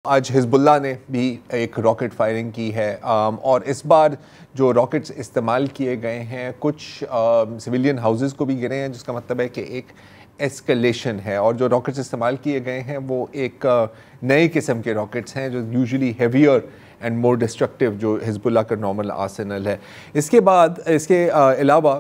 آج حزب اللہ نے بھی ایک راکٹ فائرنگ کی ہے اور اس بار جو راکٹس استعمال کیے گئے ہیں کچھ سویلین ہاؤسز کو بھی گرے ہیں، جس کا مطلب ہے کہ ایک ایسکلیشن ہے، اور جو راکٹس استعمال کیے گئے ہیں وہ ایک نئے قسم کے راکٹس ہیں جو یوزلی ہیویئر اینڈ مور ڈسٹرکٹیو جو حزب اللہ کا نارمل آرسنل ہے۔ اس کے علاوہ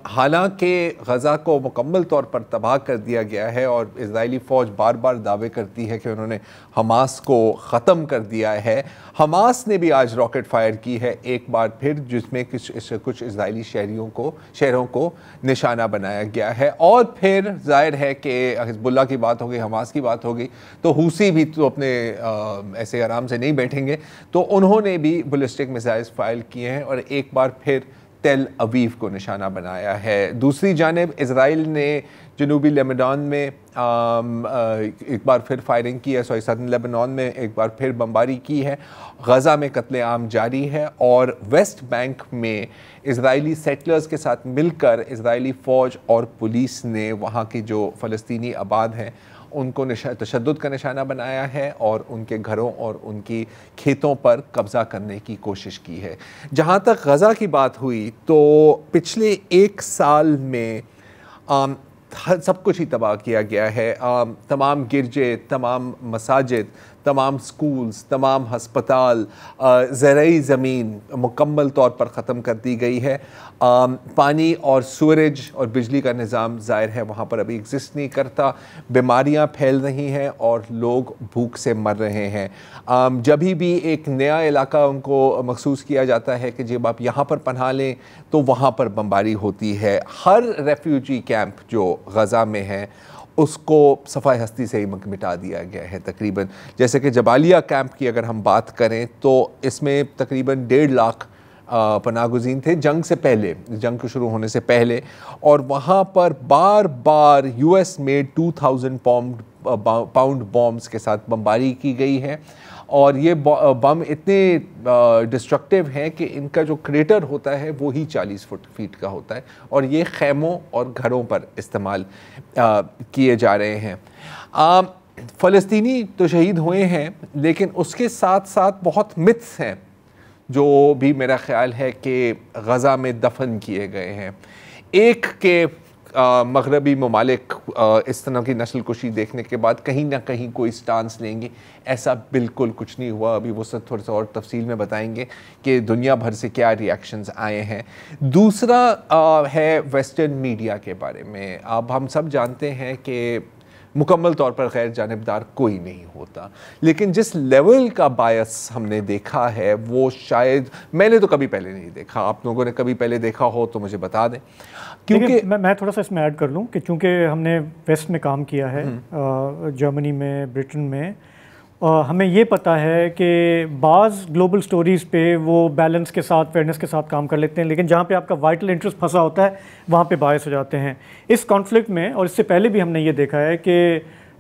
حالانکہ غزہ کو مکمل طور پر تباہ کر دیا گیا ہے اور اسرائیلی فوج بار بار دعوے کرتی ہے کہ انہوں نے حماس کو ختم کر دیا ہے، حماس نے بھی آج راکٹ فائر کی ہے ایک بار پھر، جس میں کچھ اسرائیلی شہروں کو نشانہ بنایا گیا ہے۔ اور پھر ظاہر ہے کہ حزب اللہ کی بات ہوگی، حماس کی بات ہوگی، تو حوثی بھی تو اپنے ایسے آرام سے نہیں بیٹھیں گے، تو انہوں نے بھی بیلسٹک میزائلز فائر کیے ہیں اور ایک بار پھر تل اویو کو نشانہ بنایا ہے۔ دوسری جانب اسرائیل نے جنوبی لیبنان میں ایک بار پھر فائرنگ کی ہے، سدرن لیبنان میں ایک بار پھر بمباری کی ہے۔ غزہ میں قتل عام جاری ہے اور ویسٹ بینک میں اسرائیلی سیٹلرز کے ساتھ مل کر اسرائیلی فوج اور پولیس نے وہاں کی جو فلسطینی آباد ہیں ان کو تشدد کا نشانہ بنایا ہے اور ان کے گھروں اور ان کی کھیتوں پر قبضہ کرنے کی کوشش کی ہے۔ جہاں تک غزہ کی بات ہوئی تو پچھلے ایک سال میں سب کچھ ہی تباہ کیا گیا ہے۔ تمام گرجے، تمام مساجد، تمام سکولز، تمام ہسپتال، زرعی زمین مکمل طور پر ختم کر دی گئی ہے۔ پانی اور سورج اور بجلی کا نظام ظاہر ہے وہاں پر ابھی ایگزسٹ نہیں کرتا، بیماریاں پھیل رہی ہیں اور لوگ بھوک سے مر رہے ہیں۔ جبھی بھی ایک نیا علاقہ ان کو مخصوص کیا جاتا ہے کہ جب آپ یہاں پر پناہ لیں تو وہاں پر بمباری ہوتی ہے۔ ہر ریفیوجی کیمپ جو غزہ میں ہے اس کو صفحہ ہستی سے ہی مٹا دیا گیا ہے تقریباً۔ جیسے کہ جبالیہ کیمپ کی اگر ہم بات کریں تو اس میں تقریباً 1.5 لاکھ پناہ گزین تھے جنگ سے پہلے، جنگ کو شروع ہونے سے پہلے، اور وہاں پر بار بار U S made 2000 pound bombs کے ساتھ بمباری کی گئی ہے، اور یہ بم اتنے ڈسٹرکٹیو ہیں کہ ان کا جو کریٹر ہوتا ہے وہی 40 فٹ کا ہوتا ہے، اور یہ خیموں اور گھروں پر استعمال کیے جا رہے ہیں۔ فلسطینی تو شہید ہوئے ہیں، لیکن اس کے ساتھ ساتھ بہت متس ہیں جو بھی میرا خیال ہے کہ غزہ میں دفن کیے گئے ہیں۔ ایک کہ مغربی ممالک اس طرح کی نسل کشی دیکھنے کے بعد کہیں نہ کہیں کوئی سٹانس لیں گے، ایسا بالکل کچھ نہیں ہوا۔ ابھی وہ سب تھوڑا سا اور تفصیل میں بتائیں گے کہ دنیا بھر سے کیا ریاکشنز آئے ہیں۔ دوسرا ہے ویسٹرن میڈیا کے بارے میں۔ اب ہم سب جانتے ہیں کہ مکمل طور پر غیر جانبدار کوئی نہیں ہوتا، لیکن جس لیول کا بائس ہم نے دیکھا ہے وہ شاید میں نے تو کبھی پہلے نہیں دیکھا۔ آپ لوگوں نے کبھی پہلے دیکھا ہو تو مجھے بتا دیں، کیونکہ میں تھوڑا سا اس میں ایڈ کر لوں کہ چونکہ ہم نے ویسٹ میں کام کیا ہے، جرمنی میں، برٹن میں، ہمیں یہ پتہ ہے کہ بعض گلوبل سٹوریز پہ وہ بیلنس کے ساتھ، فیئرنس کے ساتھ کام کر لیتے ہیں، لیکن جہاں پہ آپ کا وائٹل انٹرسٹ پھنسا ہوتا ہے وہاں پہ باعث ہو جاتے ہیں۔ اس کانفلکٹ میں، اور اس سے پہلے بھی ہم نے یہ دیکھا ہے کہ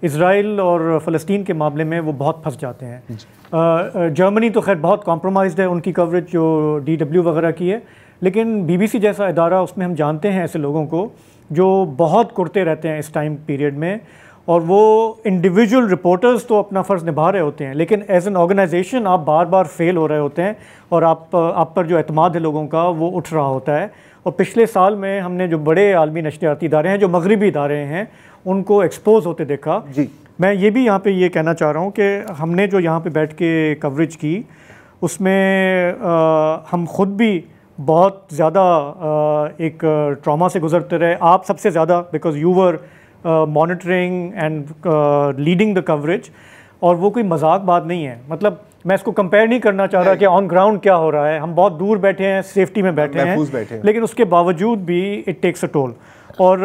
اسرائیل اور فلسطین کے معاملے میں وہ بہت پھنس جاتے ہیں۔ جرمنی تو خیر بہت کمپرومائزڈ ہے، ان کی کوریج جو DW وغیرہ کی ہے، لیکن BBC جیسا ادارہ، اس میں ہم جانتے ہیں ایسے لوگوں کو جو بہت کرتے رہتے ہیں اس ٹائم پیریڈ میں، اور وہ انڈیویجول رپورٹرز تو اپنا فرض نبھا رہے ہوتے ہیں، لیکن ایز این آرگنائزیشن آپ بار بار فیل ہو رہے ہوتے ہیں، اور آپ پر جو اعتماد ہے لوگوں کا وہ اٹھ رہا ہوتا ہے۔ اور پچھلے سال میں ہم نے جو بڑے عالمی نشریاتی ادارے ہیں، جو مغربی ادارے ہیں، ان کو ایکسپوز ہوتے دیکھا۔ میں یہ بھی یہاں پہ یہ کہنا چاہ رہا ہوں کہ ہم نے جو یہاں پہ بیٹھ کے کوریج کی، اس میں ہم خود بھی بہت زیادہ ایک ٹراما سے گزرتے رہے، آپ سب سے زیادہ، because you were monitoring and leading the coverage, اور وہ کوئی مذاق بات نہیں ہے۔ مطلب میں اس کو کمپیئر نہیں کرنا چاہ رہا کہ آن گراؤنڈ کیا ہو رہا ہے، ہم بہت دور بیٹھے ہیں، سیفٹی میں بیٹھے ہیں، لیکن اس کے باوجود بھی اٹ ٹیکس اے ٹول۔ اور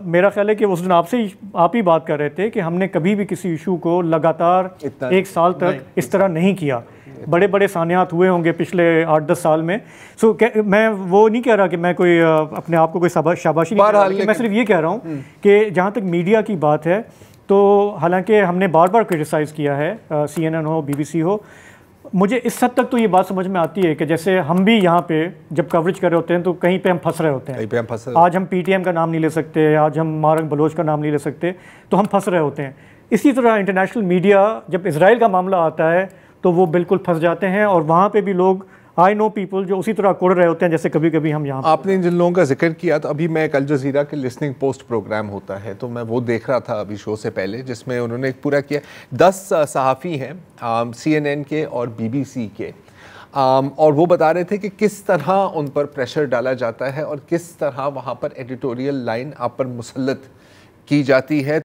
میرا خیال ہے کہ اس دن آپ ہی بات کر رہے تھے کہ ہم نے کبھی بھی کسی ایشو کو لگاتار ایک سال تک اس طرح نہیں کیا۔ بڑے بڑے سانحات ہوئے ہوں گے پچھلے 8-10 سال میں۔ سو میں وہ نہیں کہہ رہا کہ میں کوئی اپنے آپ کو کوئی شاباشی نہیں کہہ رہا، لیکن میں صرف یہ کہہ رہا ہوں کہ جہاں تک میڈیا کی بات ہے تو حالانکہ ہم نے بار بار کرٹیسائز کیا ہے، CNN ہو، BBC ہو، مجھے اس حد تک تو یہ بات سمجھ میں آتی ہے کہ جیسے ہم بھی یہاں پہ جب کوریج کر رہے ہوتے ہیں تو کہیں پہ ہم پھنس رہے ہوتے ہیں۔ آج ہم PTM کا نام نہیں لے سکتے، آج ہم مارنگ بلوچ کا نام نہیں لے سکتے، تو ہم پھنس رہے ہوتے ہیں۔ اسی طرح انٹرنیشنل میڈیا جب اسرائیل کا معاملہ آتا ہے تو وہ بالکل پھنس جاتے ہیں، اور وہاں پہ بھی لوگ آئی نو پیپل جو اسی طرح کوڑ رہے ہوتے ہیں جیسے کبھی کبھی ہم یہاں. آپ نے جن لوگوں کا ذکر کیا تو ابھی میں الجزیرہ جزیرہ کے لسننگ پوسٹ پروگرام ہوتا ہے تو میں وہ دیکھ رہا تھا ابھی شو سے پہلے، جس میں انہوں نے ایک پورا کیا 10 صحافی ہیں CNN کے اور BBC کے، اور وہ بتا رہے تھے کہ کس طرح ان پر پریشر ڈالا جاتا ہے اور کس طرح وہاں پر ایڈیٹوریل لائن آپ پر مسلط کی جاتی ہے.